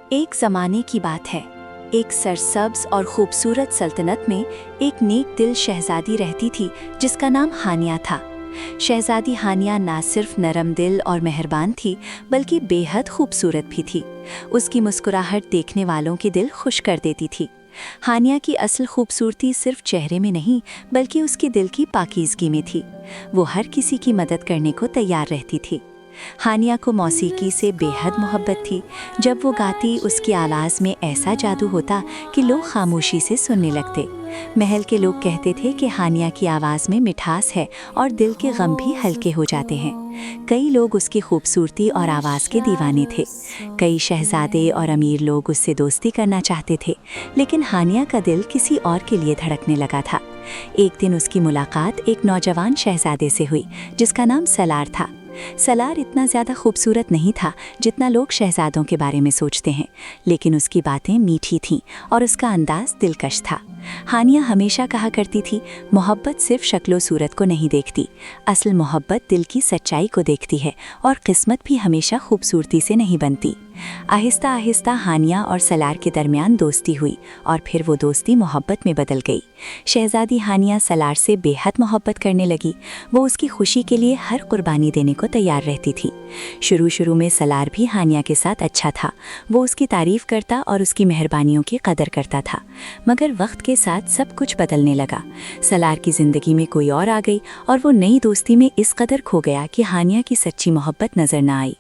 एक ज़माने की बात है। एक सरसब्ज और खूबसूरत सल्तनत में एक नेक दिल शहजादी रहती थी जिसका नाम हानिया था। शहजादी हानिया ना सिर्फ नरम दिल और मेहरबान थी बल्कि बेहद खूबसूरत भी थी। उसकी मुस्कुराहट देखने वालों के दिल खुश कर देती थी। हानिया की असल खूबसूरती सिर्फ चेहरे में नहीं बल्कि उसके दिल की पाकीज़गी में थी। वो हर किसी की मदद करने को तैयार रहती थी। हानिया को मौसीकी से बेहद मोहब्बत थी। जब वो गाती उसकी आवाज़ में ऐसा जादू होता कि लोग खामोशी से सुनने लगते। महल के लोग कहते थे कि हानिया की आवाज़ में मिठास है और दिल के गम भी हल्के हो जाते हैं। कई लोग उसकी खूबसूरती और आवाज़ के दीवाने थे। कई शहजादे और अमीर लोग उससे दोस्ती करना चाहते थे, लेकिन हानिया का दिल किसी और के लिए धड़कने लगा था। एक दिन उसकी मुलाकात एक नौजवान शहजादे से हुई जिसका नाम सलार था। सलार इतना ज़्यादा खूबसूरत नहीं था जितना लोग शहजादों के बारे में सोचते हैं, लेकिन उसकी बातें मीठी थीं और उसका अंदाज दिलकश था। हानिया हमेशा कहा करती थी, मोहब्बत सिर्फ शक्लो सूरत को नहीं देखती, असल मोहब्बत दिल की सच्चाई को देखती है और किस्मत भी हमेशा खूबसूरती से नहीं बनती। आहिस्ता आहिस्ता हानिया और सलार के दरमियान दोस्ती हुई और फिर वो दोस्ती मोहब्बत में बदल गई। शहजादी हानिया सलार से बेहद मोहब्बत करने लगी। वो उसकी खुशी के लिए हर कुर्बानी देने को तैयार रहती थी। शुरू में सलार भी हानिया के साथ अच्छा था। वो उसकी तारीफ करता और उसकी मेहरबानियों की कदर करता था। मगर वक्त के साथ सब कुछ बदलने लगा। सलार की ज़िंदगी में कोई और आ गई और वो नई दोस्ती में इस कदर खो गया कि हानिया की सच्ची मोहब्बत नज़र न आई।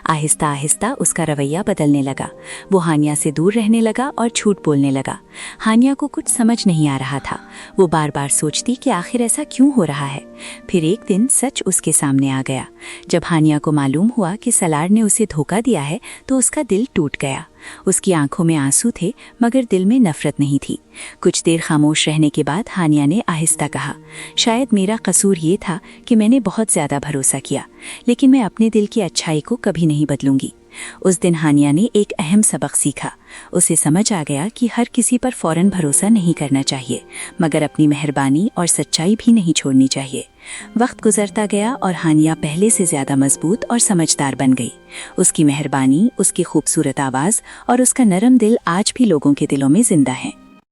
आहिस्ता आहिस्ता उसका रवैया बदलने लगा। वो हानिया से दूर रहने लगा और झूठ बोलने लगा। हानिया को कुछ समझ नहीं आ रहा था। वो बार बार सोचती कि आखिर ऐसा क्यों हो रहा है। फिर एक दिन सच उसके सामने आ गया। जब हानिया को मालूम हुआ कि सलार ने उसे धोखा दिया है तो उसका दिल टूट गया। उसकी आंखों में आंसू थे मगर दिल में नफरत नहीं थी। कुछ देर खामोश रहने के बाद हानिया ने आहिस्ता कहा, शायद मेरा कसूर ये था कि मैंने बहुत ज़्यादा भरोसा किया, लेकिन मैं अपने दिल की अच्छाई को कभी नहीं बदलूंगी। उस दिन हानिया ने एक अहम सबक सीखा। उसे समझ आ गया कि हर किसी पर फौरन भरोसा नहीं करना चाहिए, मगर अपनी मेहरबानी और सच्चाई भी नहीं छोड़नी चाहिए। वक्त गुजरता गया और हानिया पहले से ज़्यादा मजबूत और समझदार बन गई। उसकी मेहरबानी, उसकी खूबसूरत आवाज़ और उसका नरम दिल आज भी लोगों के दिलों में जिंदा है।